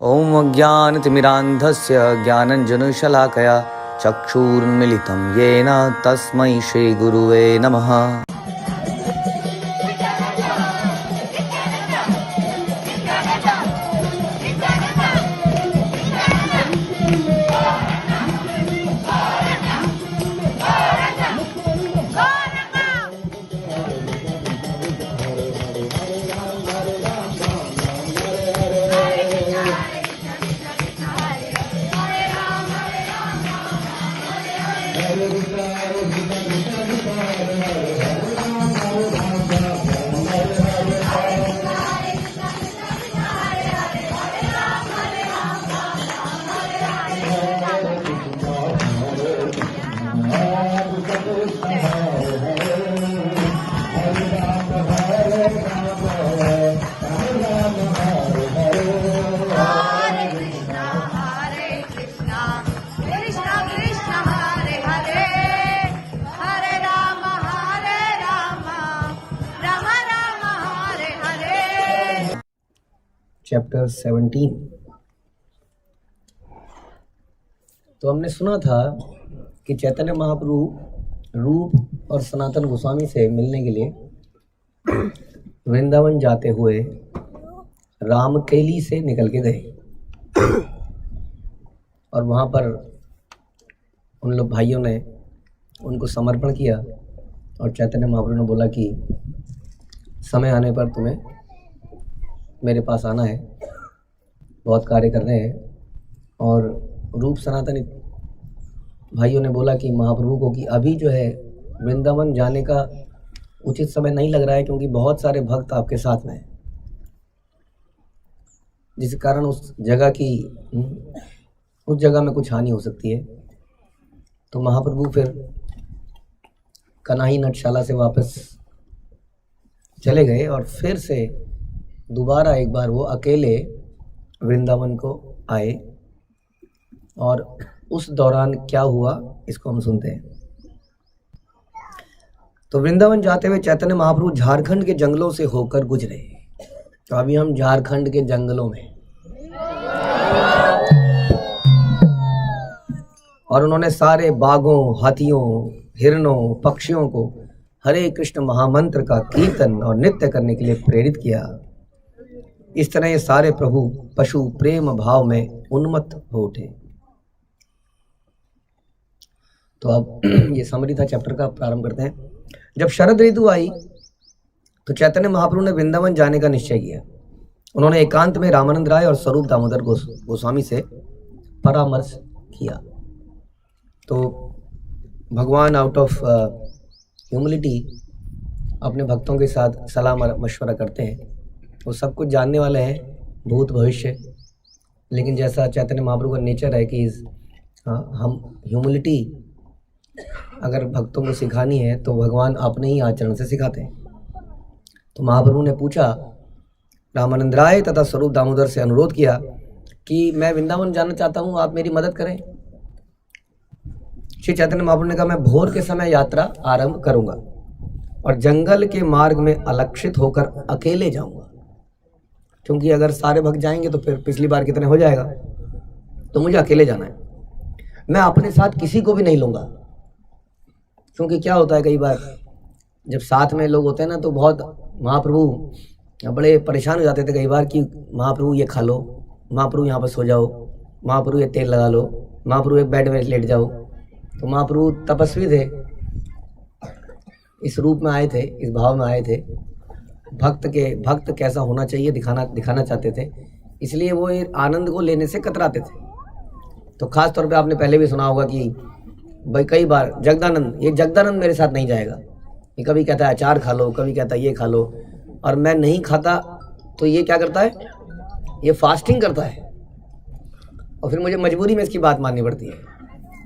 ॐ अज्ञानतिमिरान्धस्य ज्ञानञ्जनशलाकया चक्षुरुन्मिलितं येन तस्मै श्रीगुरुवे नमः। चैप्टर 17। तो हमने सुना था कि चैतन्य महाप्रभु रूप और सनातन गोस्वामी से मिलने के लिए वृंदावन जाते हुए रामकेली से निकल के गए और वहाँ पर उन लोग भाइयों ने उनको समर्पण किया और चैतन्य महाप्रभु ने बोला कि समय आने पर तुम्हें मेरे पास आना है, बहुत कार्य कर रहे हैं। और रूप सनातन भाइयों ने बोला कि महाप्रभु को कि अभी जो है वृंदावन जाने का उचित समय नहीं लग रहा है, क्योंकि बहुत सारे भक्त आपके साथ में हैं, जिस कारण उस जगह में कुछ हानि हो सकती है। तो महाप्रभु फिर कनाही नटशाला से वापस चले गए और फिर से दोबारा एक बार वो अकेले वृंदावन को आए। और उस दौरान क्या हुआ इसको हम सुनते हैं। तो वृंदावन जाते हुए चैतन्य महाप्रभु झारखंड के जंगलों से होकर गुजरे। तो अभी हम झारखंड के जंगलों में, और उन्होंने सारे बाघों, हाथियों, हिरणों, पक्षियों को हरे कृष्ण महामंत्र का कीर्तन और नृत्य करने के लिए प्रेरित किया। इस तरह ये सारे प्रभु पशु प्रेम भाव में उन्मत्त हो उठे। तो अब ये समरी था चैप्टर का, प्रारंभ करते हैं। जब शरद ऋतु आई तो चैतन्य महाप्रभु ने वृंदावन जाने का निश्चय किया। उन्होंने एकांत में रामानंद राय और स्वरूप दामोदर गोस्वामी से परामर्श किया। तो भगवान आउट ऑफ ह्यूमिलिटी अपने भक्तों के साथ सलाह मशवरा करते हैं। वो सब कुछ जानने वाले हैं, भूत भविष्य, लेकिन जैसा चैतन्य महाप्रभु का नेचर है कि हम ह्यूमिलिटी अगर भक्तों को सिखानी है तो भगवान अपने ही आचरण से सिखाते हैं। तो महाप्रभु ने पूछा, रामानंद राय तथा स्वरूप दामोदर से अनुरोध किया कि मैं वृंदावन जाना चाहता हूँ, आप मेरी मदद करें। श्री चैतन्य महाप्रभु ने कहा, मैं भोर के समय यात्रा आरंभ करूँगा और जंगल के मार्ग में अलक्षित होकर अकेले जाऊँगा, क्योंकि अगर सारे भक्त जाएंगे तो फिर पिछली बार कितने हो जाएगा, तो मुझे अकेले जाना है। मैं अपने साथ किसी को भी नहीं लूँगा, क्योंकि क्या होता है कई बार जब साथ में लोग होते हैं ना, तो बहुत महाप्रभु बड़े परेशान हो जाते थे कई बार कि महाप्रभु ये खा लो, महाप्रभु यहाँ पर सो जाओ, महाप्रभु ये तेल लगा लो, महाप्रभु एक बेड में लेट जाओ। तो महाप्रभु तपस्वी थे, इस रूप में आए थे, इस भाव में आए थे, भक्त कैसा होना चाहिए दिखाना चाहते थे, इसलिए वो आनंद को लेने से कतराते थे। तो खास तौर पे आपने पहले भी सुना होगा कि भाई कई बार जगदानंद मेरे साथ नहीं जाएगा, ये कभी कहता है अचार खा लो, कभी कहता है ये खा लो, और मैं नहीं खाता तो ये क्या करता है, ये फास्टिंग करता है, और फिर मुझे मजबूरी में इसकी बात माननी पड़ती है।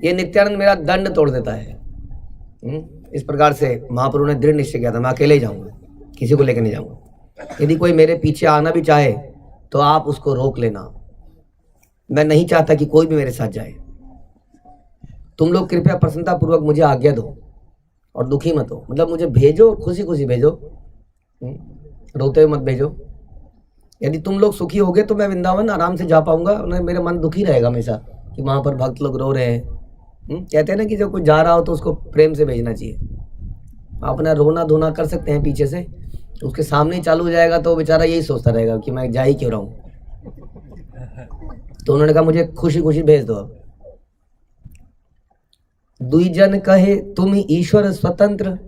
ये नित्यानंद मेरा दंड तोड़ देता है। इस प्रकार से महाप्रभु ने दृढ़ निश्चय किया था, मैं अकेले ही जाऊँगा, किसी को लेकर नहीं जाऊँगा। यदि कोई मेरे पीछे आना भी चाहे तो आप उसको रोक लेना, मैं नहीं चाहता कि कोई भी मेरे साथ जाए। तुम लोग कृपया प्रसन्नता पूर्वक मुझे आज्ञा दो और दुखी मत हो, मतलब मुझे भेजो, खुशी खुशी भेजो, रोते हुए मत भेजो। यदि तुम लोग सुखी होगे तो मैं वृंदावन आराम से जा पाऊंगा, नहीं मेरा मन दुखी रहेगा हमेशा कि वहाँ पर भक्त लोग रो रहे हैं। कहते हैं ना कि जब कोई जा रहा हो तो उसको प्रेम से भेजना चाहिए। अपना रोना धोना कर सकते हैं पीछे से, उसके सामने ही चालू हो जाएगा तो बेचारा यही सोचता रहेगा कि मैं जा ही क्यों रहा हूँ। तो उन्होंने कहा मुझे खुशी खुशी भेज दो। अब दुई जन कहे तुम ईश्वर स्वतंत्र,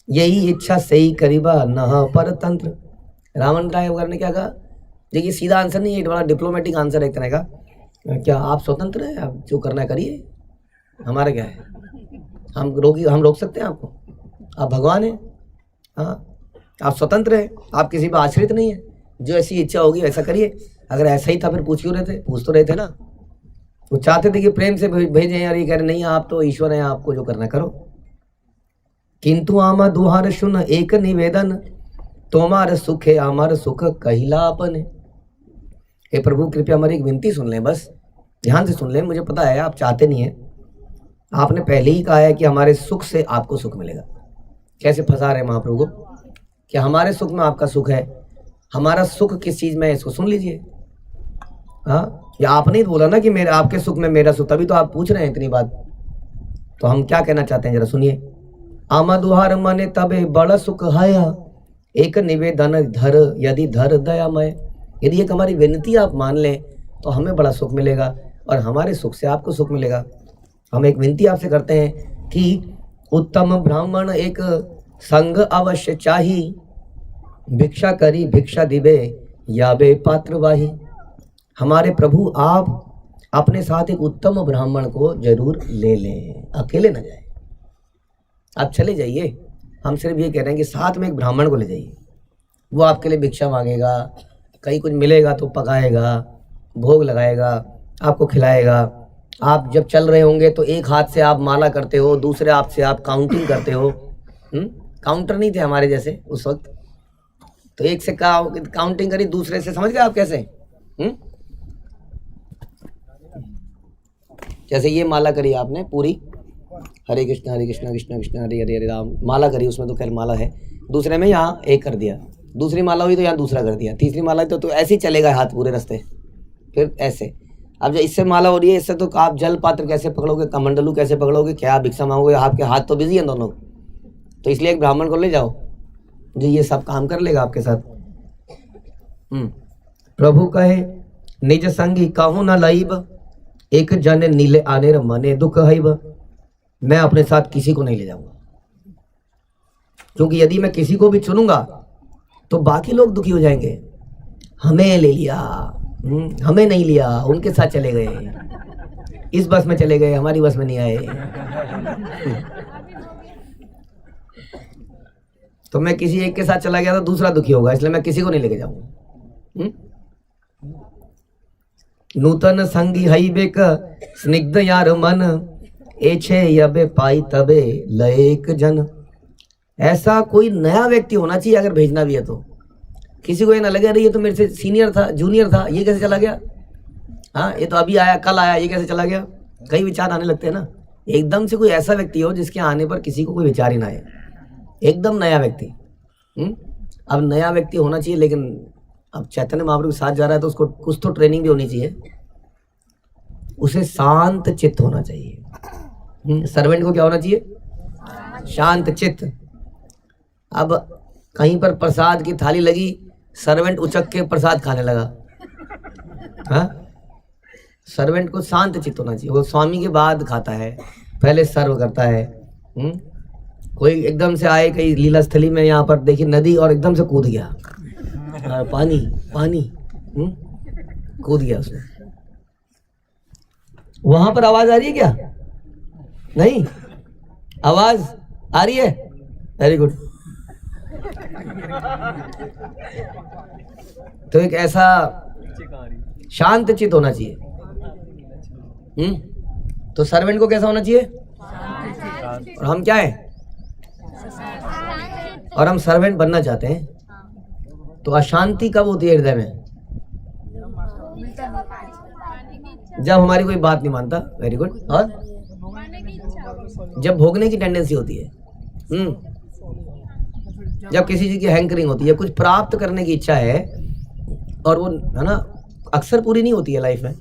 यही इच्छा सही करीबा न परतंत्र। रावण राय वगैरह ने क्या कहा, देखिए सीधा आंसर नहीं है, एक बड़ा डिप्लोमेटिक आंसर है एक तरह का। क्या आप स्वतंत्र हैं, आप जो करना है करिए, हमारा क्या है, हम रोक सकते हैं आपको? आप भगवान हैं, हाँ आप स्वतंत्र हैं, आप किसी पर आश्रित नहीं है, जो ऐसी इच्छा होगी वैसा करिए। अगर ऐसा ही था फिर पूछ क्यों रहे थे? पूछ तो रहे थे ना। वो चाहते थे कि प्रेम से भेजें यार, ये कह रहे नहीं आप तो ईश्वर हैं, आपको जो करना करो। किंतु आमा दुहार सुन एक निवेदन, तुम्हार सुख है हमार सुख कहिलापन। हे प्रभु कृपया हमारी एक विनती सुन लें, बस ध्यान से सुन लें। मुझे पता है आप चाहते नहीं हैं, आपने पहले ही कहा है कि हमारे सुख से आपको सुख मिलेगा। कैसे फंसा रहे महाप्रभु को कि हमारे सुख में आपका सुख है, हमारा सुख किस चीज़ में है इसको सुन लीजिए। हाँ, या आपने ही बोला ना कि मेरे आपके सुख में मेरा सुख, तभी तो आप पूछ रहे हैं इतनी बात। तो हम क्या कहना चाहते हैं जरा सुनिए। आमा दुहार मने तबे बड़ा सुख हया, एक निवेदन धर यदि धर दयामय। यदि एक हमारी विनती आप मान लें तो हमें बड़ा सुख मिलेगा और हमारे सुख से आपको सुख मिलेगा। हम एक विनती आपसे करते हैं कि उत्तम ब्राह्मण एक संग अवश्य चाही, भिक्षा करी भिक्षा दिबे याबे पात्र वाही। हमारे प्रभु आप अपने साथ एक उत्तम ब्राह्मण को जरूर ले लें, अकेले न जाए। आप चले जाइए, हम सिर्फ ये कह रहे हैं कि साथ में एक ब्राह्मण को ले जाइए, वो आपके लिए भिक्षा मांगेगा, कहीं कुछ मिलेगा तो पकाएगा, भोग लगाएगा, आपको खिलाएगा। आप जब चल रहे होंगे तो एक हाथ से आप माला करते हो, दूसरे हाथ से आप काउंटिंग करते हो। काउंटर नहीं थे हमारे जैसे उस वक्त, तो एक से काउंटिंग करी, दूसरे से समझ गए आप कैसे? जैसे ये माला करी आपने पूरी, हरे कृष्ण कृष्ण कृष्ण हरे हरे हरे राम, माला करी, उसमें तो खैर माला है। दूसरे में यहाँ एक कर दिया, दूसरी माला हुई तो यहाँ दूसरा कर दिया, तीसरी माला तो ऐसे ही चलेगा हाथ पूरे रास्ते, फिर ऐसे। अब जब इससे माला हो रही है, इससे तो आप जल पात्र कैसे पकड़ोगे, कमंडलू कैसे पकड़ोगे, क्या भिक्षा मांगोगे? आपके हाथ तो बिजी हैं दोनों। तो इसलिए एक ब्राह्मण को ले जाओ जो ये सब काम कर लेगा आपके साथ। प्रभु कहे निज संगी कहूँ न लईब, एक जन नीले आने मने दुख हईब। मैं अपने साथ किसी को नहीं ले जाऊंगा, क्योंकि यदि मैं किसी को भी चुनूंगा तो बाकी लोग दुखी हो जाएंगे। हमें ले लिया, हमें नहीं लिया, उनके साथ चले गए, इस बस में चले गए, हमारी बस में नहीं आए। तो मैं किसी एक के साथ चला गया तो दूसरा दुखी होगा, इसलिए मैं किसी को नहीं लेके जाऊंगा। नूतन संगी हई बेक स्निग्ध यार मन, एछे यबे पाई तबे लएक जन। ऐसा कोई नया व्यक्ति होना चाहिए अगर भेजना भी है तो। किसी को ये ना लगे अरे ये तो मेरे से सीनियर था, जूनियर था, ये कैसे चला गया, हाँ ये तो अभी आया, कल आया, ये कैसे चला गया। कई विचार आने लगते हैं ना। एकदम से कोई ऐसा व्यक्ति हो जिसके आने पर किसी को कोई विचार ही ना आए, एकदम नया व्यक्ति। अब नया व्यक्ति होना चाहिए, लेकिन अब चैतन्य महाप्रभु के साथ जा रहा है तो उसको कुछ तो ट्रेनिंग भी होनी चाहिए। उसे शांत चित्त होना चाहिए। सर्वेंट को क्या होना चाहिए? शांत चित्त। अब कहीं पर प्रसाद की थाली लगी, सर्वेंट उचक के प्रसाद खाने लगा, हाँ? सर्वेंट को शांत चित्त होना चाहिए। वो स्वामी के बाद खाता है, पहले सर्व करता है। कोई एकदम से आए कहीं लीला स्थली में, यहाँ पर देखिए नदी, और एकदम से कूद गया, पानी पानी, कूद गया उसमें। वहां पर आवाज आ रही है क्या? नहीं, आवाज आ रही है? Very good. तो एक ऐसा शांत चित्त होना चाहिए। तो सर्वेंट को कैसा होना चाहिए? और हम क्या है? और हम सर्वेंट बनना चाहते हैं। तो अशांति कब होती है हृदय में? जब हमारी कोई बात नहीं मानता। Very good. और जब भोगने की टेंडेंसी होती है, जब किसी चीज की हैंकरिंग होती है, कुछ प्राप्त करने की इच्छा है, और वो है ना अक्सर पूरी नहीं होती है लाइफ में,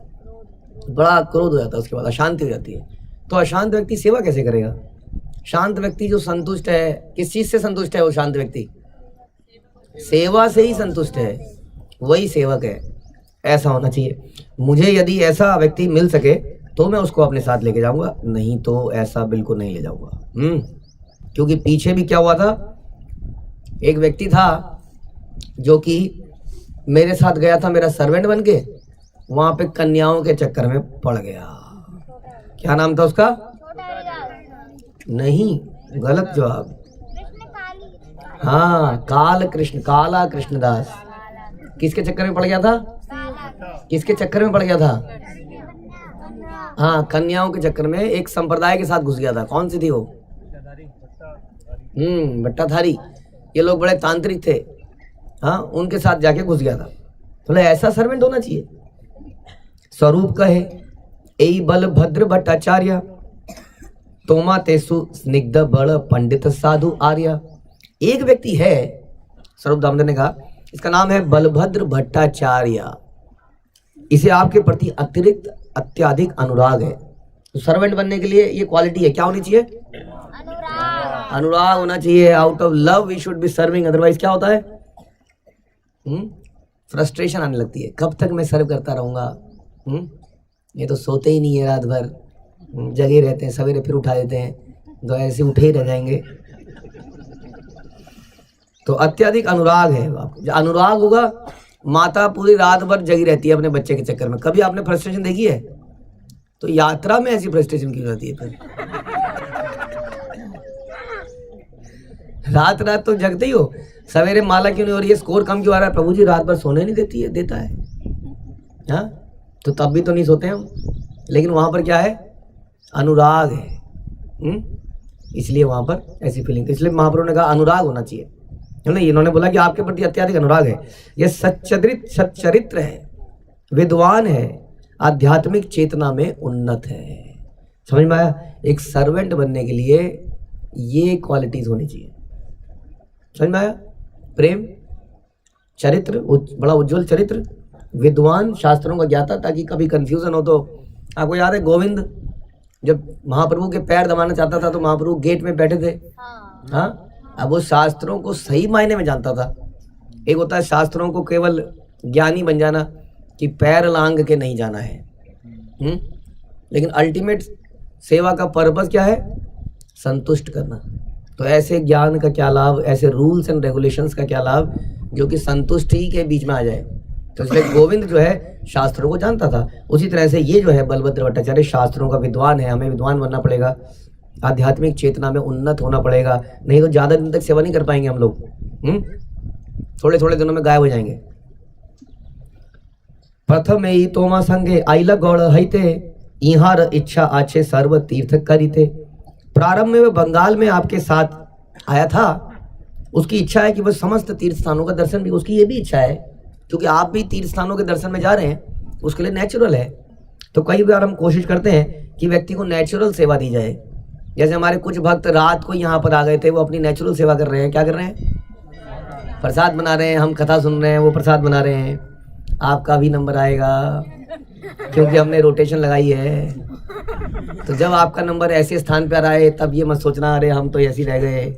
बड़ा क्रोध हो जाता है, उसके बाद अशांति हो जाती है। तो अशांत व्यक्ति सेवा कैसे करेगा? शांत व्यक्ति जो संतुष्ट है, किस चीज से संतुष्ट है वो शांत व्यक्ति? सेवा से ही संतुष्ट है, वही सेवक है। ऐसा होना चाहिए। मुझे यदि ऐसा व्यक्ति मिल सके तो मैं उसको अपने साथ लेके जाऊंगा, नहीं तो ऐसा बिल्कुल नहीं ले जाऊंगा। क्योंकि पीछे भी क्या हुआ था, एक व्यक्ति था जो कि मेरे साथ गया था मेरा सर्वेंट बन के, वहां पे कन्याओं के चक्कर में पड़ गया। क्या नाम था उसका? नहीं, गलत जवाब। हाँ, काल कृष्ण, काला कृष्णदास। किसके चक्कर में पड़ गया था? किसके चक्कर में पड़ गया था? हाँ, कन्याओं के चक्कर में एक संप्रदाय के साथ घुस गया था। कौन सी थी वो? भट्टाधारी। ये लोग बड़े तांत्रिक थे। हाँ, उनके साथ जाके घुस गया था। तो ऐसा सर्वेंट होना चाहिए। स्वरूप कहे ए बल भद्र भट्टाचार्य, तोमा तेसु स्निग्ध बड़ पंडित साधु आर्य। एक व्यक्ति है, स्वरूप दामोदर ने कहा, इसका नाम है बलभद्र भट्टाचार्य। इसे आपके प्रति अतिरिक्त अत्यधिक अनुराग है। तो सर्वेंट बनने के लिए ये क्वालिटी है, क्या होनी चाहिए? अनुराग होना चाहिए। Out of love we should be serving, otherwise क्या होता है? फ्रस्ट्रेशन आने लगती है। कब तक मैं सर्व करता रहूंगा? ये तो सोते ही नहीं है, रात भर जगे रहते हैं, सवेरे फिर उठा देते हैं, तो ऐसे उठे ही रह जाएंगे। तो अत्यधिक अनुराग है। अनुराग होगा, माता पूरी रात भर जगी रहती है अपने बच्चे के चक्कर में। कभी आपने फ्रस्ट्रेशन देखी है? तो यात्रा में ऐसी फ्रस्ट्रेशन क्यों रहती है फिर? रात रात तो जगते ही हो, सवेरे माला क्यों नहीं हो रही है, स्कोर कम क्यों आ रहा है? प्रभु जी रात भर सोने नहीं देती है, देता है। हाँ, तो तब भी तो नहीं सोते हम, लेकिन वहां पर क्या है? अनुराग है। इसलिए वहां पर ऐसी फीलिंग। इसलिए महाप्रभु ने कहा अनुराग होना चाहिए। नहीं, इन्होंने बोला कि आपके प्रति अत्यधिक अनुराग है। यह सच्चरित्र है, विद्वान है, आध्यात्मिक चेतना में उन्नत है। समझ में आया? एक सर्वेंट बनने के लिए ये क्वालिटीज होनी चाहिए। समझ में आया? प्रेम, चरित्र, बड़ा उज्जवल चरित्र, विद्वान, शास्त्रों का ज्ञाता, ताकि कभी कंफ्यूजन हो तो। आपको याद है गोविंद जब महाप्रभु के पैर दबाना चाहता था तो महाप्रभु गेट में बैठे थे। हाँ, अब वो शास्त्रों को सही मायने में जानता था। एक होता है शास्त्रों को केवल ज्ञानी बन जाना कि पैर लांग के नहीं जाना है, लेकिन अल्टीमेट सेवा का पर्पस क्या है? संतुष्ट करना। तो ऐसे ज्ञान का क्या लाभ, ऐसे रूल्स एंड रेगुलेशंस का क्या लाभ जो कि संतुष्टि के बीच में आ जाए। तो इसलिए गोविंद जो है शास्त्रों को जानता था। उसी तरह से ये जो है बलभद्र भट्टाचार्य शास्त्रों का विद्वान है। हमें विद्वान बनना पड़ेगा, आध्यात्मिक चेतना में उन्नत होना पड़ेगा, नहीं तो ज्यादा दिन तक सेवा नहीं कर पाएंगे हम लोग। थोड़े थोड़े दिनों में गायब हो जाएंगे। प्रथम ही तोमा संगे आइला गौड़ हईते, इहार इच्छा आछे सर्व तीर्थ करीते। प्रारंभ में वह बंगाल में आपके साथ आया था। उसकी इच्छा है कि वह समस्त तीर्थ स्थानों का दर्शन भी, उसकी ये भी इच्छा है, क्योंकि आप भी तीर्थ स्थानों के दर्शन में जा रहे हैं, उसके लिए नेचुरल है। तो कई बार हम कोशिश करते हैं कि व्यक्ति को नेचुरल सेवा दी जाए। जैसे हमारे कुछ भक्त रात को यहाँ पर आ गए थे, वो अपनी नेचुरल सेवा कर रहे हैं। क्या कर रहे हैं? प्रसाद बना रहे हैं। हम कथा सुन रहे हैं, वो प्रसाद बना रहे हैं। आपका भी नंबर आएगा, क्योंकि हमने रोटेशन लगाई है। तो जब आपका नंबर ऐसे स्थान पर आए तब ये मत सोचना अरे हम तो ऐसे ही रह गए।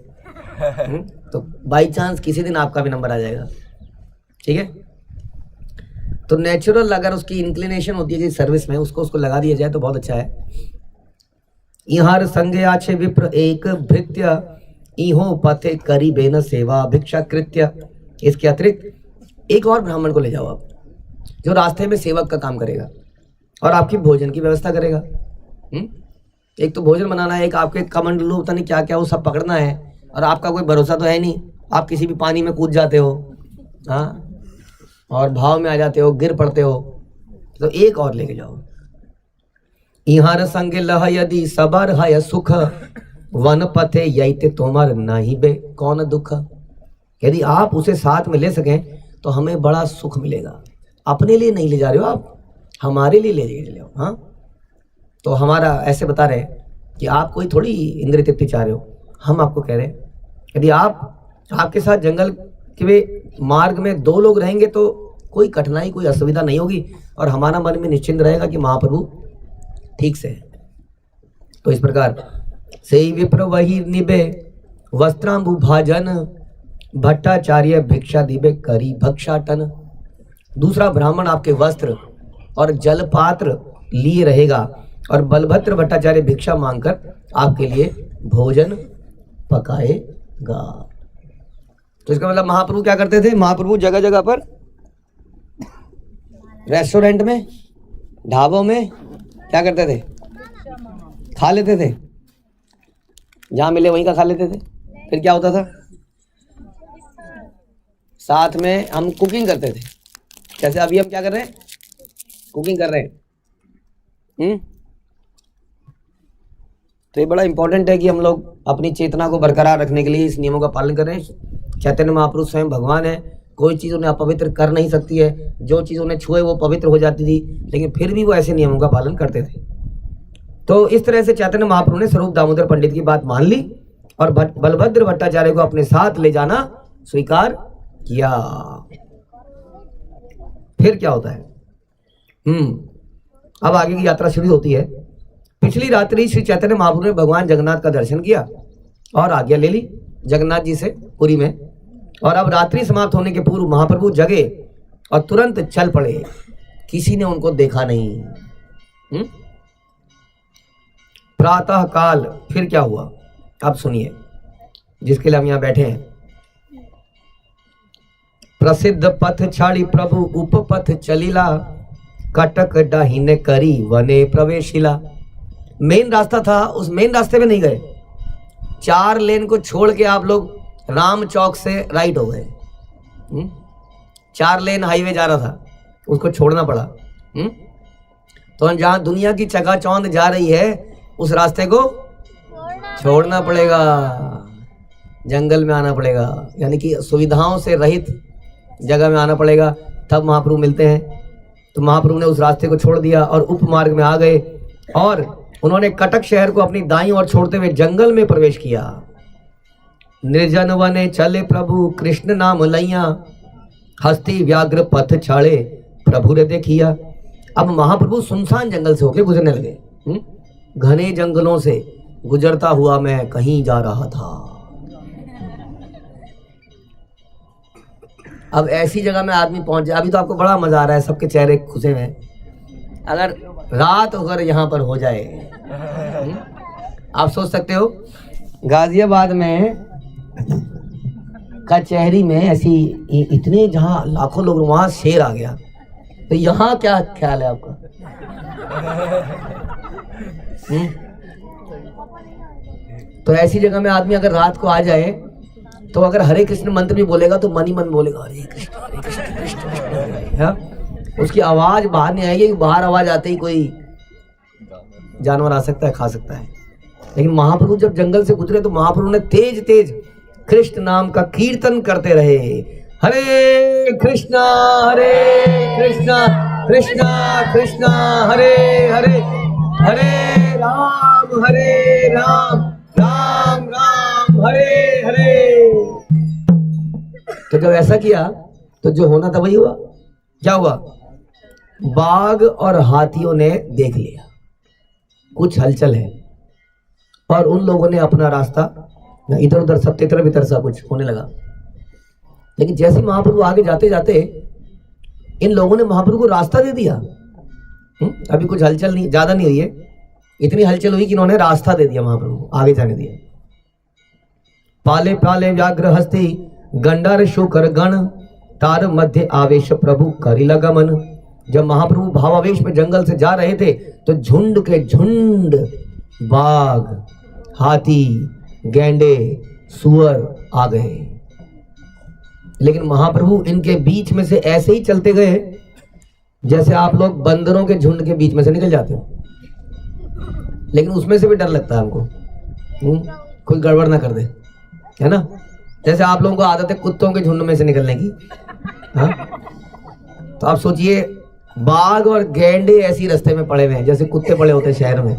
तो बाई चांस किसी दिन आपका भी नंबर आ जाएगा। ठीक है? तो नेचुरल अगर उसकी इंक्लिनेशन होती है कि सर्विस में उसको लगा दिया जाए तो बहुत अच्छा है। इहार संगे आछे विप्र एक भृत्य, इहो पथे करी बेन सेवा भिक्षा कृत्य। इसके अतिरिक्त एक और ब्राह्मण को ले जाओ आप, जो रास्ते में सेवक का काम करेगा और आपकी भोजन की व्यवस्था करेगा। एक तो भोजन बनाना है, एक आपके कमंडलू पता नहीं क्या क्या वो सब पकड़ना है, और आपका कोई भरोसा तो है नहीं। आप किसी भी पानी में कूद जाते हो, हाँ, और भाव में आ जाते हो, गिर पड़ते हो। तो एक और लेके जाओ। इहार संगे लह यदि सबर हय सुख, वन पथे यैते तोमर नहीं बे कौन दुख। यदि आप उसे साथ में ले सकें तो हमें बड़ा सुख मिलेगा। अपने लिए नहीं ले जा रहे हो आप, हमारे लिए ले जाओ। हाँ, तो हमारा ऐसे बता रहे कि आप कोई थोड़ी इंद्रिय तृप्ति चाह रहे हो। हम आपको कह रहे हैं यदि आप आपके साथ जंगल के मार्ग में दो लोग रहेंगे तो कोई कठिनाई कोई असुविधा नहीं होगी और हमारा मन में निश्चिंत रहेगा कि महाप्रभु ठीक से है। तो इस प्रकार से विप्र वही निबे वस्त्रांबु भाजन भट्टाचार्य भिक्षा दिबे करी भक्षाटन। दूसरा ब्राह्मण आपके वस्त्र और जलपात्र लिए रहेगा और बलभद्र भट्टाचार्य भिक्षा मांगकर आपके लिए भोजन पकाएगा। तो इसका मतलब महाप्रभु क्या करते थे? महाप्रभु जगह जगह पर रेस्टोरेंट में ढाबों में क्या करते थे? खा लेते थे, जहां मिले वहीं का खा लेते थे। फिर क्या होता था? साथ में हम कुकिंग करते थे, जैसे अभी हम क्या कर रहे हैं? कुकिंग कर रहे हैं। तो ये बड़ा इंपॉर्टेंट है कि हम लोग अपनी चेतना को बरकरार रखने के लिए इस नियमों का पालन करें। चैतन्य महाप्रभु स्वयं भगवान है, कोई चीज़ उन्हें अपवित्र कर नहीं सकती है। जो चीज़ उन्हें छुए वो पवित्र हो जाती थी, लेकिन फिर भी वो ऐसे नियमों का पालन करते थे। तो इस तरह से चैतन्य महाप्रभु ने स्वरूप दामोदर पंडित की बात मान ली और बलभद्र भट्टाचार्य को अपने साथ ले जाना स्वीकार किया। फिर क्या होता है? अब आगे की यात्रा शुरू होती है। पिछली रात्रि श्री चैतन्य महाप्रभु ने भगवान जगन्नाथ का दर्शन किया और आज्ञा ले ली जगन्नाथ जी से पुरी में। और अब रात्रि समाप्त होने के पूर्व महाप्रभु जगे और तुरंत चल पड़े। किसी ने उनको देखा नहीं। प्रातः काल फिर क्या हुआ अब सुनिए, जिसके लिए हम यहाँ बैठे हैं। प्रसिद्ध पथ छाड़ी प्रभु उपपथ चलीला कटक डाहिने करी वने प्रवेशिला। मेन रास्ता था, उस मेन रास्ते में नहीं गए। 4 लेन को छोड़ के आप लोग राम चौक से राइट हो गए। 4 लेन हाईवे जा रहा था, उसको छोड़ना पड़ा। तो जहां दुनिया की चकाचौंध जा रही है उस रास्ते को छोड़ना पड़ेगा, जंगल में आना पड़ेगा, यानी कि सुविधाओं से रहित जगह में आना पड़ेगा। तब महाप्रभु मिलते हैं। तो महाप्रभु ने उस रास्ते को छोड़ दिया और उपमार्ग में आ गए और उन्होंने कटक शहर को अपनी दाईं ओर छोड़ते हुए जंगल में प्रवेश किया। निर्जन वने चले प्रभु कृष्ण नाम लैया हस्ती व्याघ्र पथ छाड़े प्रभु रे देखिया। अब महाप्रभु सुनसान जंगल से होके गुजरने लगे। घने जंगलों से गुजरता हुआ मैं कहीं जा रहा था। अब ऐसी जगह में आदमी पहुंच जाए। अभी तो आपको बड़ा मजा आ रहा है, सबके चेहरे खुसे हुए। अगर रात अगर यहाँ पर हो जाए, आप सोच सकते हो गाजियाबाद में कचहरी में ऐसी इतने जहाँ लाखों लोग, वहां शेर आ गया, तो यहाँ क्या ख्याल है आपका? तो ऐसी जगह में आदमी अगर रात को आ जाए तो अगर हरे कृष्ण मंत्र भी बोलेगा तो मन ही मन बोलेगा हरे कृष्ण कृष्ण कृष्ण। उसकी आवाज बाहर नहीं आएगी। बाहर आवाज आते ही कोई जानवर आ सकता है, खा सकता है। लेकिन महाप्रभु जब जंगल से गुजरे तो महाप्रभु ने तेज तेज कृष्ण नाम का कीर्तन करते रहे। हरे कृष्णा कृष्णा कृष्णा हरे हरे, हरे राम राम राम हरे हरे। तो जब ऐसा किया तो जो होना था वही हुआ। क्या हुआ? बाघ और हाथियों ने देख लिया कुछ हलचल है और उन लोगों ने अपना रास्ता इधर उधर सब तेतर बितर सा कुछ होने लगा। लेकिन जैसे महाप्रभु आगे जाते जाते इन लोगों ने महाप्रभु को रास्ता दे दिया। अभी कुछ हलचल नहीं, ज्यादा नहीं हुई है, इतनी हलचल हुई कि इन्होंने रास्ता दे दिया, महाप्रभु आगे जाने दिया। पाले पाले व्याघ्र हस्ती गंडार शोकर गण तार मध्य आवेश प्रभु करिला गमन। जब महाप्रभु भावावेश में जंगल से जा रहे थे तो झुंड के झुंड बाघ, हाथी, गैंडे, सुअर आ गए। लेकिन महाप्रभु इनके बीच में से ऐसे ही चलते गए जैसे आप लोग बंदरों के झुंड के बीच में से निकल जाते हो। लेकिन उसमें से भी डर लगता है हमको, कोई गड़बड़ ना कर दे, है ना। जैसे आप लोगों को आदत है कुत्तों के झुंड में से निकलने की। हाँ, तो आप सोचिए बाघ और गैंडे ऐसी रास्ते में पड़े हुए हैं जैसे कुत्ते पड़े होते हैं शहर में।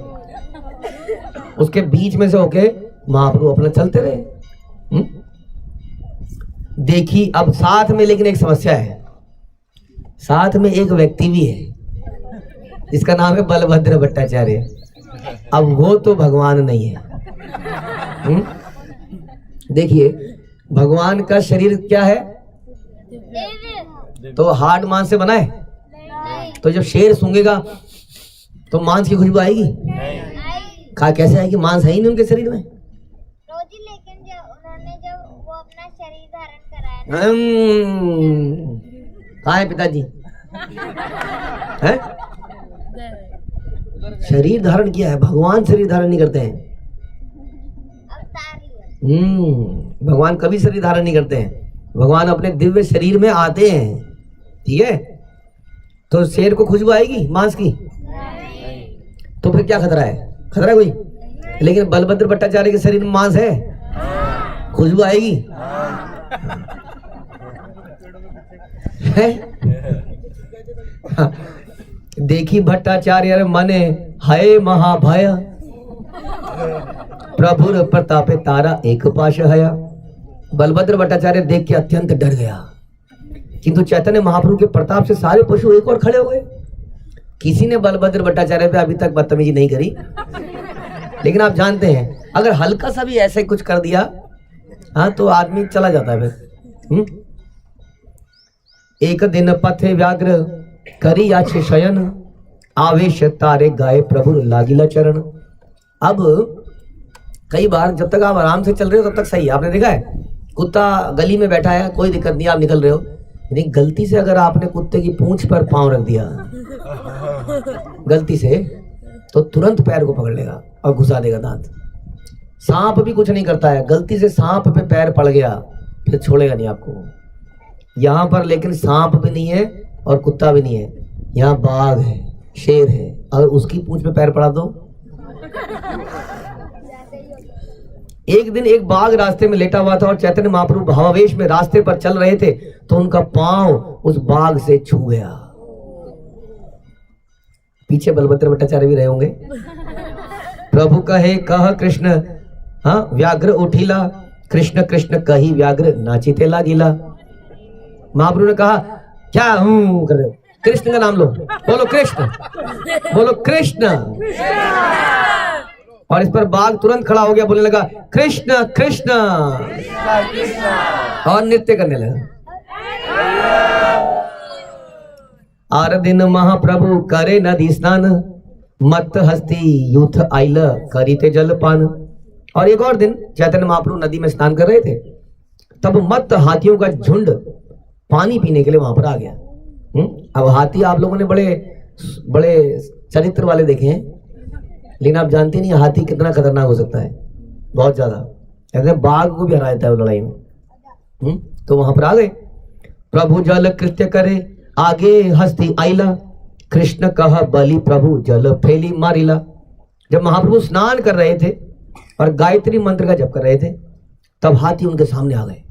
उसके बीच में से होके महाप्रभु अपना चलते रहे। देखी अब साथ में, लेकिन एक समस्या है। साथ में एक व्यक्ति भी है जिसका नाम है बलभद्र भट्टाचार्य। अब वो तो भगवान नहीं है। देखिए भगवान का शरीर क्या है, तो हार्ड मांस से बना है। तो जब शेर सूंघेगा तो मांस की खुशबू आएगी? कहा कैसे आएगी, मांस है ही नहीं उनके शरीर में। रोजी लेकिन जब वो अपना शरीर धारण कराया कहाँ है पिताजी? है शरीर धारण किया है, भगवान शरीर धारण नहीं करते हैं। अवतार लिया। भगवान कभी शरीर धारण नहीं करते हैं, भगवान अपने दिव्य शरीर में आते हैं। ठीक है, तो शेर को खुशबू आएगी मांस की? तो फिर क्या खतरा है? खतरा है कोई? लेकिन बलभद्र भट्टाचार्य के शरीर में मांस है, खुशबू आएगी? है? देखी भट्टाचार्य मने हय महाभय, प्रभुर प्रतापे तारा एक पाश हया। बलभद्र भट्टाचार्य देख के अत्यंत डर गया, किंतु चैतन्य महाप्रभु के प्रताप से सारे पशु एक और खड़े हो गए। किसी ने बलभद्र भट्टाचार्य पे अभी तक बदतमीजी नहीं करी, लेकिन आप जानते हैं अगर हल्का सा भी ऐसे कुछ कर दिया हाँ तो आदमी चला जाता है फिर। एक दिन पथे व्याघ्र करी याचे शयन, आवेश तारे गाए प्रभु लागिला चरण। अब कई बार जब तक आप आराम से चल रहे हो तब तक सही है। आपने देखा है कुत्ता गली में बैठा है, कोई दिक्कत नहीं, आप निकल रहे हो, लेकिन गलती से अगर आपने कुत्ते की पूंछ पर पांव रख दिया गलती से, तो तुरंत पैर को पकड़ लेगा और घुसा देगा दांत। सांप भी कुछ नहीं करता है, गलती से सांप पे पैर पड़ गया फिर छोड़ेगा नहीं आपको। यहाँ पर लेकिन सांप भी नहीं है और कुत्ता भी नहीं है, यहाँ बाघ है, शेर है, अगर उसकी पूंछ पे पैर पड़ा तो। एक दिन एक बाघ रास्ते में लेटा हुआ था और चैतन्य महाप्रभु भावावेश में रास्ते पर चल रहे थे, तो उनका पांव उस बाघ से छू गया। पीछे बलभद्र भट्टाचार्य भी रहे होंगे। प्रभु कहे कह कृष्ण, हाँ व्याघ्र उठीला, कृष्ण कृष्ण कही व्याघ्र नाचिते लागिला। महाप्रभु ने कहा क्या हूं कर रहे हो, कृष्ण का नाम लो, बोलो कृष्ण, बोलो कृष्ण। और इस पर बाघ तुरंत खड़ा हो गया, बोलने लगा कृष्ण कृष्ण, और नृत्य करने लगा। आर दिन महाप्रभु करे नदी स्नान, मत हस्ती यूथ आइल करीते जलपान। और एक और दिन चैतन्य महाप्रभु नदी में स्नान कर रहे थे, तब मत हाथियों का झुंड पानी पीने के लिए वहां पर आ गया। अब हाथी आप लोगों ने बड़े बड़े चरित्र वाले देखे हैं, लेकिन आप जानते नहीं हाथी कितना खतरनाक हो सकता है, बहुत ज्यादा। कहते हैं बाघ को भी हरा देता है वो लड़ाई में। तो वहां पर आ गए। प्रभु जल कृत्य करे आगे हस्ती आइला, कृष्ण कह बलि प्रभु जल फैली मारिला। जब महाप्रभु स्नान कर रहे थे और गायत्री मंत्र का जप कर रहे थे, तब हाथी उनके सामने आ गए।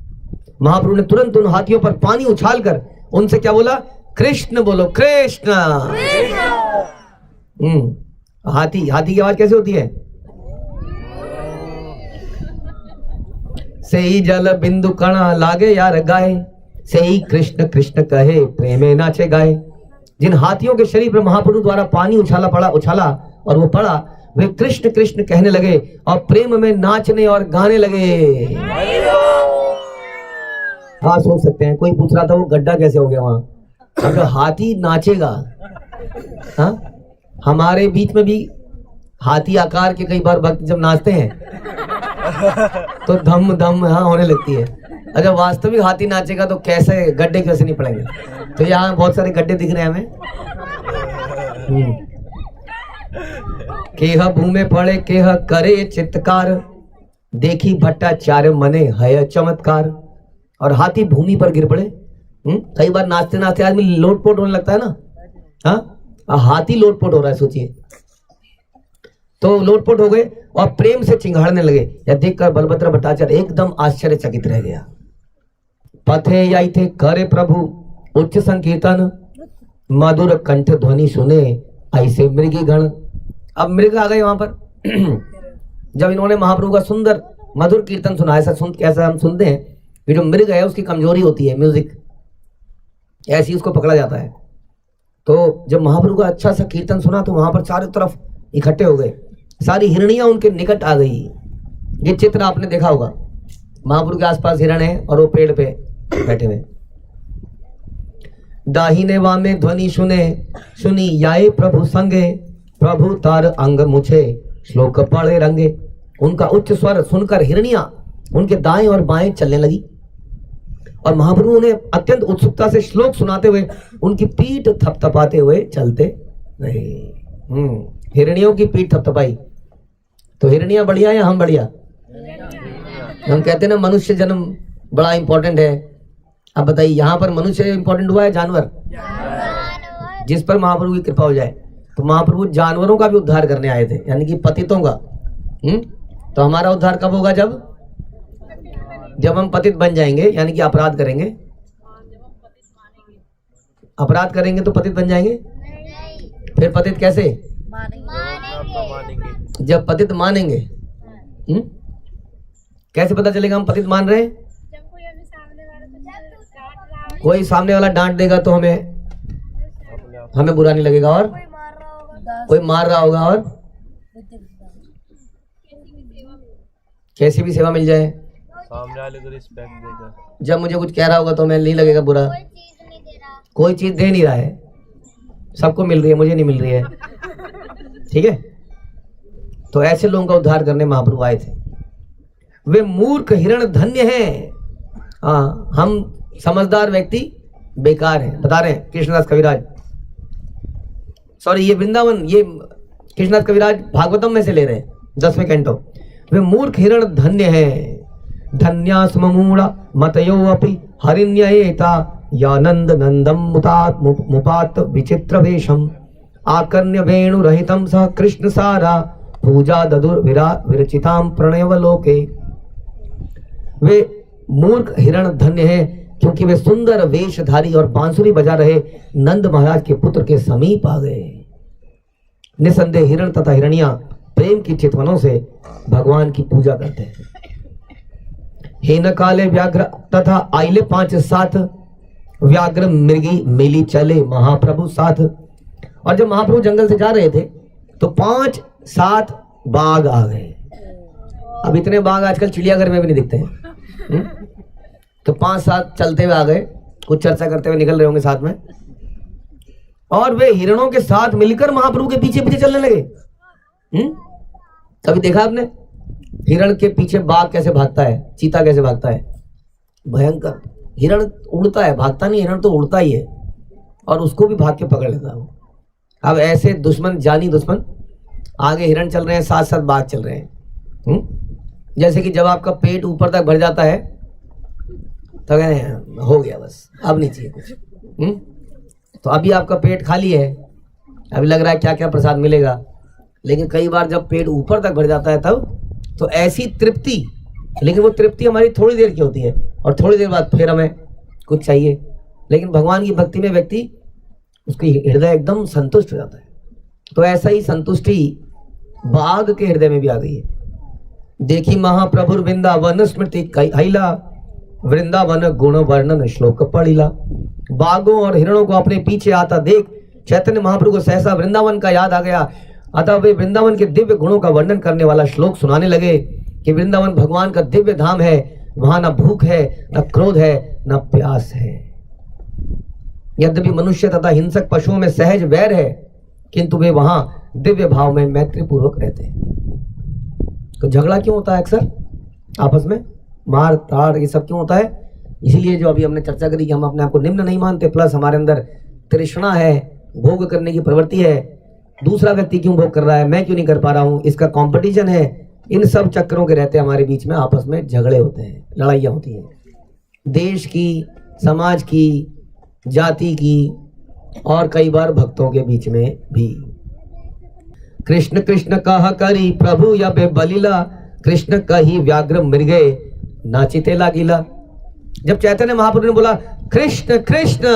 महाप्रभु ने तुरंत उन हाथियों पर पानी उछालकर उनसे क्या बोला, कृष्ण बोलो कृष्ण। हाथी की आवाज कैसे होती है? सही जल बिंदु कणा लागे यार गाए, सही कृष्ण कृष्ण कहे प्रेमे नाचे गाए। जिन हाथियों के शरीर पर महाप्रभु द्वारा पानी उछाला और वो पड़ा, वे कृष्ण कृष्ण कहने लगे और प्रेम में नाचने और गाने लगे। हाँ सोच सकते हैं, कोई पूछ रहा था वो गड्ढा कैसे हो गया वहां। अगर हाथी नाचेगा, हाँ हमारे बीच में भी हाथी आकार के कई बार भक्त जब नाचते हैं तो धम धम हाँ होने लगती है। अगर वास्तविक हाथी नाचेगा तो कैसे गड्ढे कैसे नहीं पड़ेंगे। तो यहाँ बहुत सारे गड्ढे दिख रहे हैं हमें। केह भूमे पड़े केह करे चित्तकार, देखी भट्टाचार्य मने है चमत्कार। और हाथी भूमि पर गिर पड़े। कई बार नाचते नाचते आदमी लोटपोट होने लगता है ना, हाँ हाथी लोटपोट हो रहा है, सोचिए। तो लोटपोट हो गए और प्रेम से चिंगाड़ने लगे। यह देखकर बलभद्र भट्टाचार्य एकदम आश्चर्यचकित रह गया। पथे आई थे करे प्रभु उच्च संकीर्तन, मधुर कंठ ध्वनि सुने ऐसे मृगी गण। अब मृग आ गए वहां पर। जब इन्होंने महाप्रभु का सुंदर मधुर कीर्तन सुना, ऐसा हम सुनते हैं कि जो मृग है उसकी कमजोरी होती है म्यूजिक, ऐसे ही उसको पकड़ा जाता है। तो जब महाप्रभु का अच्छा सा कीर्तन सुना तो वहां पर चारों तरफ इकट्ठे हो गए, सारी हिरणियां उनके निकट आ गई। ये चित्र आपने देखा होगा, महाप्रभु के आसपास हिरण है और वो पेड़ पे बैठे हुए। दाहिने वामे ध्वनि सुने सुनी याए प्रभु संगे, प्रभु तार अंग मुछे श्लोक पढ़े रंगे। उनका उच्च स्वर सुनकर हिरणियां उनके दाएं और बाएं चलने लगी और महाप्रभु उन्हें अत्यंत उत्सुकता से श्लोक सुनाते हुए उनकी पीठ थपथपाते हुए चलते रहे। हिरणियों की पीठ थपथपाई। तो हिरणियां बढ़िया या हम बढ़िया? हम कहते हैं ना मनुष्य जन्म बड़ा इंपॉर्टेंट है। अब बताइए, यहाँ पर मनुष्य इंपॉर्टेंट हुआ है जानवर? जिस पर महाप्रभु की कृपा हो जाए। तो महाप्रभु जानवरों का भी उद्धार करने आए थे, यानी कि पतितों का। तो हमारा उद्धार कब होगा? जब हम पतित बन जाएंगे, यानी कि अपराध करेंगे। अपराध करेंगे तो पतित बन जाएंगे। फिर पतित कैसे? जब पतित मानेंगे। कैसे पता चलेगा हम पतित मान रहे हैं? कोई सामने वाला डांट देगा तो हमें बुरा नहीं लगेगा, और कोई मार रहा होगा, और कैसी भी सेवा मिल जाए, सामने वाले को रिस्पेक्ट देगा। जब मुझे कुछ कह रहा होगा तो मैं नहीं लगेगा बुरा। कोई चीज दे नहीं रहा है, सबको मिल रही है, मुझे नहीं मिल रही है। ठीक है, तो ऐसे लोगों का उद्धार करने महाप्रभु आए थे। वे मूर्ख हिरण धन्य हैं। हाँ, हम समझदार व्यक्ति बेकार हैं, बता रहे हैं कृष्णदास कविराज। सॉरी, ये वृंदावन, ये कृष्णदास कविराज भागवतम में से ले रहे हैं, 10वें कैंटो। वे मूर्ख हिरण धन्य हैं, धन्यास्म मूढ़ा मतयो अपि हरिण्येता यानंद नंदम मुपात विचित्र वेशम आकर्ण्य वेणु रहितम सह कृष्ण सारा पूजा ददुर विरचिताम प्रणयवलोके। वे मूर्ख हिरण धन्य हैं क्योंकि वे सुंदर वेशधारी और बांसुरी बजा रहे नंद महाराज के पुत्र के समीप आ गए। निसंदेह हिरण तथा हिरणियां प्रेम की चितवनों से भगवान की पूजा करते हैं। हेन काले व्याघ्र तथा आइले 5-7 व्याघ्र मृगी मिली चले महाप्रभु साथ। और जब महाप्रभु जंगल से जा रहे थे तो 5-7 बाघ आ गए। अब इतने बाघ आजकल चिड़ियाघर में भी नहीं दिखते हैं। तो 5-7 चलते हुए आ गए, कुछ चर्चा करते हुए निकल रहे होंगे साथ में, और वे हिरणों के साथ मिलकर महाप्रभु के पीछे पीछे चलने लगे। कभी देखा आपने हिरण के पीछे बाघ कैसे भागता है, चीता कैसे भागता है? भयंकर। हिरण उड़ता है, भागता नहीं, हिरण तो उड़ता ही है, और उसको भी भाग के पकड़ लेता है। अब ऐसे दुश्मन, जानी दुश्मन, आगे हिरण चल रहे हैं, साथ साथ बाघ चल रहे हैं। जैसे कि जब आपका पेट ऊपर तक भर जाता है तो कहते हैं हो गया, बस अब नहीं चाहिए कुछ। तो अभी आपका पेट खाली है, अभी लग रहा है क्या क्या प्रसाद मिलेगा, लेकिन कई बार जब पेट ऊपर तक भर जाता है तब तो ऐसी तृप्ति, लेकिन वो तृप्ति हमारी थोड़ी देर की होती है और थोड़ी देर बाद फिर हमें कुछ चाहिए। लेकिन भगवान की भक्ति में व्यक्ति, उसकी हृदय एकदम संतुष्ट हो जाता है। तो ऐसा ही संतुष्टि बाघ के हृदय में भी आ गई है। देखी महाप्रभु वृंदावन स्मृति कैला, वृंदावन गुण वर्णन श्लोक पढ़िला। बाघों और हिरणों को अपने पीछे आता देख चैतन्य महाप्रभु को सहसा वृंदावन का याद आ गया। अतः वे वृंदावन के दिव्य गुणों का वर्णन करने वाला श्लोक सुनाने लगे कि वृंदावन भगवान का दिव्य धाम है, वहां न भूख है, न क्रोध है, न प्यास है। यद्यपि मनुष्य तथा हिंसक पशुओं में सहज वैर है, किंतु वे वहां दिव्य भाव में मैत्री पूर्वक रहते हैं। तो झगड़ा क्यों होता है अक्सर आपस में, मार ताड़ ये सब क्यों होता है? इसीलिए जो अभी हमने चर्चा करी कि हम अपने आप को निम्न नहीं मानते, प्लस हमारे अंदर तृष्णा है, भोग करने की प्रवृत्ति है। दूसरा व्यक्ति क्यों भोग कर रहा है, मैं क्यों नहीं कर पा रहा हूँ, इसका कंपटीशन है। इन सब चक्रों के रहते हमारे बीच में आपस में झगड़े होते हैं, लड़ाइयाँ होती हैं, देश की, समाज की, जाति की, और कई बार भक्तों के बीच में भी। कृष्ण कृष्ण कह करी प्रभु यबे बलिला, कृष्ण कही व्याघ्र मृगे नाचिते लागिला। जब चैतन्य महाप्रभु ने बोला कृष्ण कृष्ण,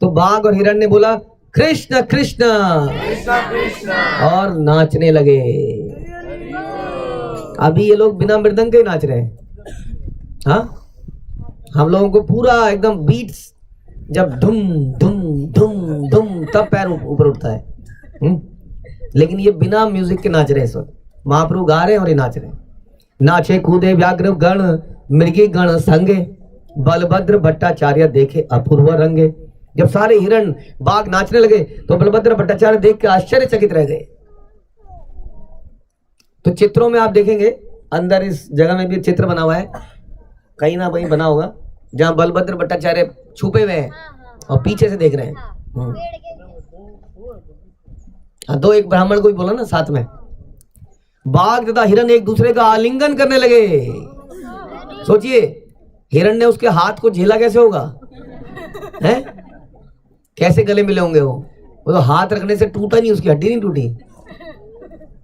तो बाघ और हिरण ने बोला कृष्ण कृष्ण, और नाचने लगे। अभी ये लोग बिना मृदंग के नाच रहे हैं। हाँ, हम लोगों को पूरा एकदम बीट्स, जब धुम धुम धुम धुम तब पैर ऊपर उठता है। लेकिन ये बिना म्यूजिक के नाच रहे हैं इस वक्त। महाप्रभु गा रहे हैं और ये नाच रहे हैं। नाचे कूदे व्याघ्र गण मृगी गण संगे, बलभद्र भट्टाचार्य देखे अपूर्व रंगे। जब सारे हिरण बाघ नाचने लगे तो बलभद्र भट्टाचार्य देख के आश्चर्यचकित रह गए। तो चित्रों में आप देखेंगे, अंदर इस जगह में भी चित्र बना हुआ है, कहीं ना कहीं बना होगा, जहां बलभद्र भट्टाचार्य छुपे हुए हैं और पीछे से देख रहे हैं। पेड़ के हाँ, दो एक ब्राह्मण को भी बोला ना साथ में। बाघ तथा हिरण एक दूसरे का आलिंगन करने लगे। सोचिए, हिरण ने उसके हाथ को झेला कैसे होगा, हैं? कैसे गले मिले होंगे वो तो हाथ रखने से टूटा नहीं, उसकी हड्डी नहीं टूटी।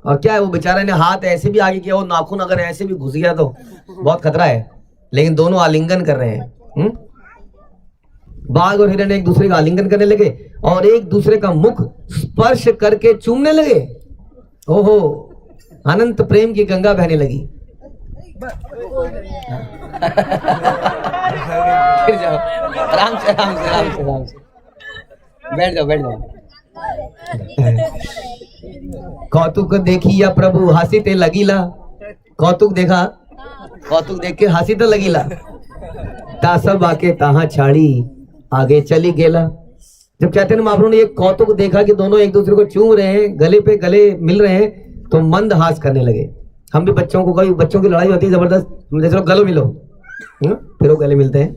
और क्या है, वो बेचारे ने हाथ ऐसे भी आगे किया, वो नाखून अगर ऐसे भी घुस गया तो बहुत खतरा है। लेकिन दोनों आलिंगन कर रहे हैं। बाघ और हिरण एक दूसरे का आलिंगन करने लगे और एक दूसरे का मुख स्पर्श करके चूमने लगे। ओहो, अनंत प्रेम की गंगा बहने लगी। फिर जाओ, आराम से आराम से आराम से आराम से बैठ जाओ, बैठ जाओ। कौतुक देखी या प्रभु हंसी ते लगीला। कौतुक देखा, कौतुक देख के हंसी तो लगीला। ता सब आके तहा छाड़ी आगे चली गेला। जब चैतन्य महाप्रभु ने ये कौतुक देखा कि दोनों एक दूसरे को चूम रहे हैं, गले पे गले मिल रहे हैं, तो मंद हास करने लगे। हम भी बच्चों को, कभी बच्चों की लड़ाई होती है जबरदस्त, चलो गलो मिलो, फिर वो गले मिलते हैं।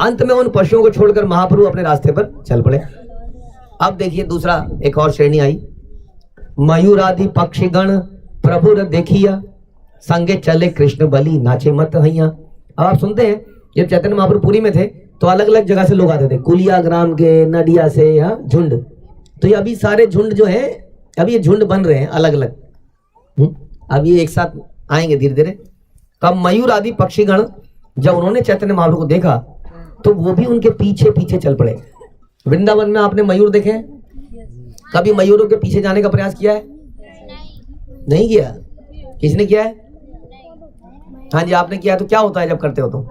अंत में उन पशुओं को छोड़कर महाप्रभु अपने रास्ते पर चल पड़े। अब देखिए दूसरा एक और श्रेणी आई। मयूरादि पक्षीगण प्रभु देखिया, संगे चले कृष्ण बलि नाचे मत हैया। अब आप सुनते हैं, जब चैतन्य महाप्रभु पुरी में थे तो अलग अलग जगह से लोग आते थे, कुलिया ग्राम के, नडिया से, यहाँ झुंड। तो ये अभी सारे झुंड जो है, अभी ये झुंड बन रहे हैं अलग अलग। अब ये एक साथ आएंगे धीरे धीरे। तो अब मयूर आदि पक्षीगण जब उन्होंने चैतन्य महाप्रभु को देखा तो वो भी उनके पीछे पीछे चल पड़े। वृंदावन में आपने मयूर देखे हैं? कभी मयूरों के पीछे जाने का प्रयास किया है? नहीं किया। किसने किया है? हाँ जी, आपने किया। तो क्या होता है जब करते हो तो?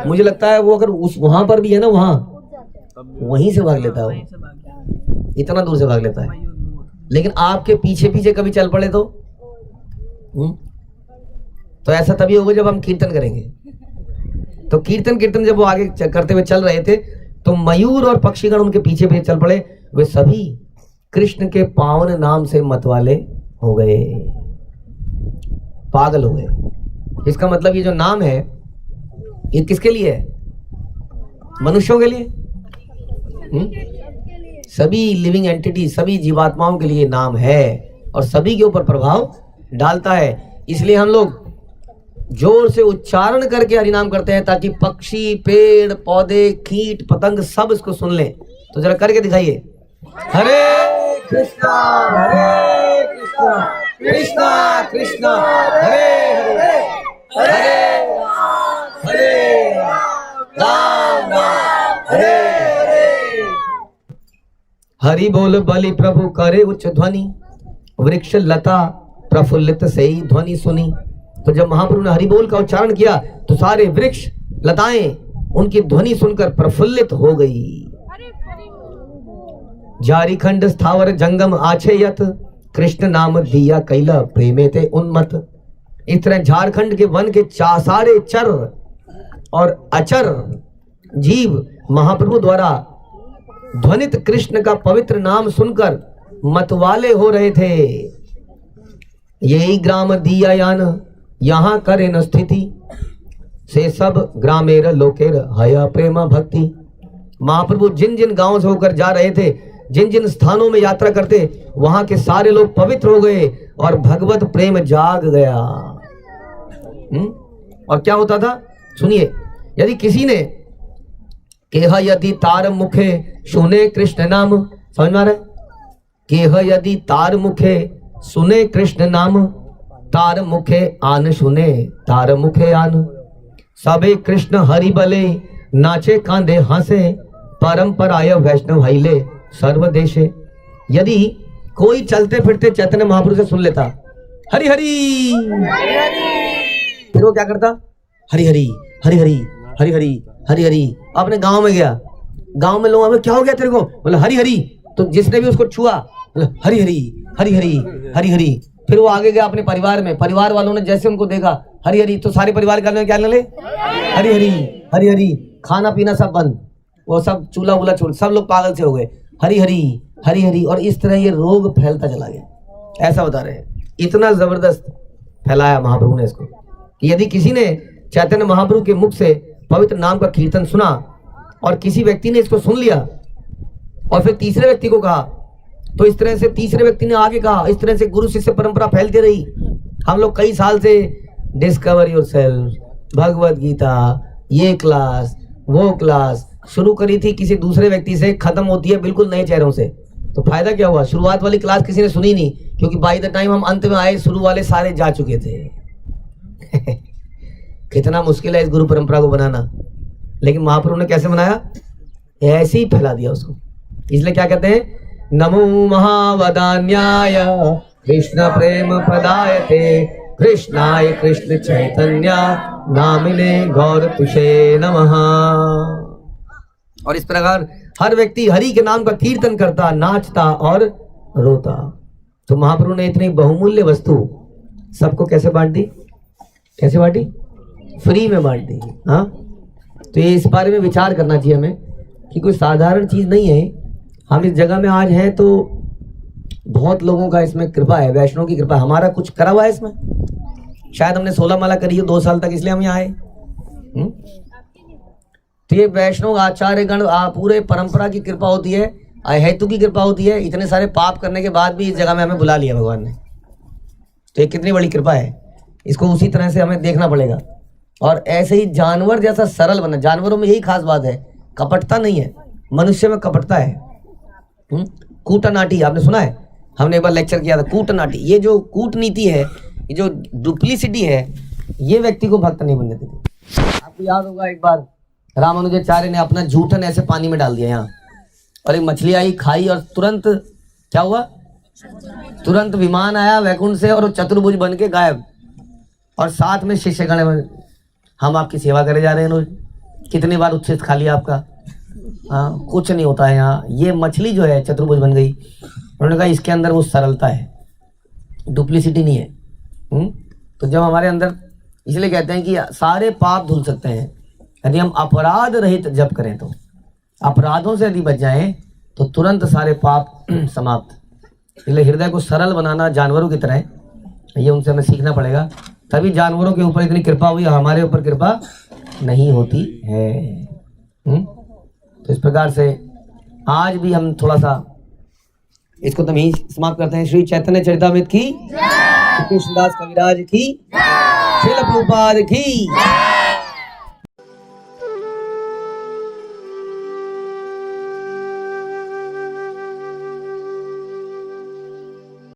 मुझे लगता है वो अगर उस वहां पर भी है ना, वहां वहीं से भाग लेता है वो, इतना दूर से भाग लेता है। लेकिन आपके पीछे पीछे कभी चल पड़े तो ऐसा तभी होगा जब हम कीर्तन करेंगे। तो कीर्तन जब वो आगे करते हुए चल रहे थे तो मयूर और पक्षीगण उनके पीछे पीछे चल पड़े। वे सभी कृष्ण के पावन नाम से मतवाले हो गए, पागल हो गए। इसका मतलब ये जो नाम है ये किसके लिए है? मनुष्यों के लिए। सभी लिविंग एंटिटी, सभी जीवात्माओं के लिए नाम है और सभी के ऊपर प्रभाव डालता है। इसलिए हम लोग जोर से उच्चारण करके हरिनाम करते हैं ताकि पक्षी, पेड़ पौधे, कीट पतंग सब इसको सुन लें। तो जरा करके दिखाइए, हरे कृष्णा कृष्णा कृष्णा हरे हरे, हरे हरे राम राम हरे हरे। हरि बोल बलि प्रभु करे उच्च ध्वनि, वृक्ष लता प्रफुल्लित से ही ध्वनि सुनी। तो जब महाप्रभु ने हरि बोल का उच्चारण किया तो सारे वृक्ष लताएं उनकी ध्वनि सुनकर प्रफुल्लित हो गई। झारीखंड स्थावर जंगम आछे यत, कृष्ण नाम दिया कैला प्रेमे ते उन्मत। इस तरह झारखंड के वन के सारे चर और अचर जीव महाप्रभु द्वारा ध्वनित कृष्ण का पवित्र नाम सुनकर मतवाले हो रहे थे। यही ग्राम दिया यान यहाँ करे न स्थिति, से सब ग्रामेर लोकेर हया प्रेमा भक्ति। महाप्रभु जिन जिन गांवों से होकर जा रहे थे, जिन जिन स्थानों में यात्रा करते, वहां के सारे लोग पवित्र हो गए और भगवत प्रेम जाग गया। और क्या होता था सुनिए, यदि किसी ने केह यदि तार मुखे सुने कृष्ण नाम, समझ में आ रहा है? केह यदि तार मुखे सुने कृष्ण नाम, तार मुखे आन सुने तार मुखे आन। सबे कृष्ण हरि बले नाचे कांदे हंसे, परंपराय वैष्णव हिले सर्वदेशे। यदि कोई चलते फिरते चैतन्य महाप्रभु से सुन लेता हरि हरि, फिर वो क्या करता? हरि हरि हरि हरि हरी हरी हरी हरी। अपने गांव में गया, गांव में लोग, क्या हो गया तेरे को? बोला हरी हरी। तो जिसने भी उसको छुआ बोला हरी हरी हरी हरी हरी हरी। फिर वो आगे गया अपने परिवार में, परिवार वालों ने जैसे उनको देखा हरी हरी, तो सारे परिवार के क्या ले हरी हरी हरी हरी। खाना पीना सब बंद, वो सब चूल्हा वूल्हा छोड़, सब लोग पागल से हो गए, हरी हरी हरी हरी। और इस तरह ये रोग फैलता चला गया। ऐसा बता रहे हैं, इतना जबरदस्त फैलाया महाप्रभु ने इसको कि यदि किसी ने चैतन्य महाप्रभु के मुख से पवित्र नाम का कीर्तन सुना और किसी व्यक्ति ने इसको सुन लिया और फिर तीसरे व्यक्ति को कहा, तो इस तरह से तीसरे व्यक्ति ने आगे कहा, इस तरह से गुरु शिष्य परंपरा फैलती रही। हम लोग कई साल से डिस्कवर योरसेल्फ, भगवत गीता, ये क्लास वो क्लास शुरू करी थी किसी दूसरे व्यक्ति से, खत्म होती है बिल्कुल नए चेहरों से। तो फायदा क्या हुआ? शुरुआत वाली क्लास किसी ने सुनी नहीं, क्योंकि बाय द टाइम हम अंत में आए शुरू वाले सारे जा चुके थे। कितना मुश्किल है इस गुरु परंपरा को बनाना, लेकिन महाप्रभु ने कैसे बनाया? ऐसे ही फैला दिया उसको। इसलिए क्या कहते हैं? नमो महावदान्याय कृष्ण प्रेम पदायते कृष्णाय कृष्ण चैतन्य नामिने गौर तुषे नमः। और इस प्रकार हर व्यक्ति हरि के नाम का कीर्तन करता, नाचता और रोता। तो महाप्रभु ने इतनी बहुमूल्य वस्तु सबको कैसे बांट दी? कैसे बांटी? फ्री में बांट दी। हाँ, तो ये इस बारे में विचार करना चाहिए हमें कि कोई साधारण चीज नहीं है। हम इस जगह में आज हैं तो बहुत लोगों का इसमें कृपा है, वैष्णव की कृपा। हमारा कुछ करा हुआ है इसमें? शायद हमने 16 माला करी है 2 साल तक, इसलिए हम यहाँ आए। तो ये वैष्णव आचार्य गण पूरे परंपरा की कृपा होती है, हेतु की कृपा होती है। इतने सारे पाप करने के बाद भी इस जगह में हमें बुला लिया भगवान ने, तो ये कितनी बड़ी कृपा है। इसको उसी तरह से हमें देखना पड़ेगा। और ऐसे ही जानवर जैसा सरल बनना, जानवरों में यही खास बात है, कपटता नहीं है, मनुष्य में कपटता है। कूटनाटी आपने सुना है? हमने एक बार लेक्चर किया था, कूटनाटी। ये जो कूटनीति है, ये जो डुप्लीसिटी है, ये व्यक्ति को भक्त नहीं बनने देती। आपको याद होगा एक बार रामानुजाचार्य ने अपना जूठन ऐसे पानी में डाल दिया यहाँ, और एक मछली आई, खाई, और तुरंत क्या हुआ? तुरंत विमान आया वैकुंठ से और चतुर्भुज बन के गायब। और साथ में शिष्यगण, हम आपकी सेवा करे जा रहे हैं रोज, कितनी बार उच्छिष्ट खा लिया आपका। हाँ, कुछ नहीं होता है यहाँ। ये मछली जो है चतुर्भुज बन गई। उन्होंने कहा इसके अंदर वो सरलता है, डुप्लीसिटी नहीं है। तो जब हमारे अंदर, इसलिए कहते हैं कि सारे पाप धुल सकते हैं यदि हम अपराध रहित जप करें। तो अपराधों से यदि बच जाएं तो तुरंत सारे पाप समाप्त। इसलिए हृदय को सरल बनाना जानवरों की तरह, ये उनसे हमें सीखना पड़ेगा। तभी जानवरों के ऊपर इतनी कृपा हुई, हमारे ऊपर कृपा नहीं होती है। तो इस प्रकार से आज भी हम थोड़ा सा इसको तो यही समाप्त करते हैं। श्री चैतन्य चरितामृत की, कृष्णदास कविराज की, श्रील प्रभुपाद की।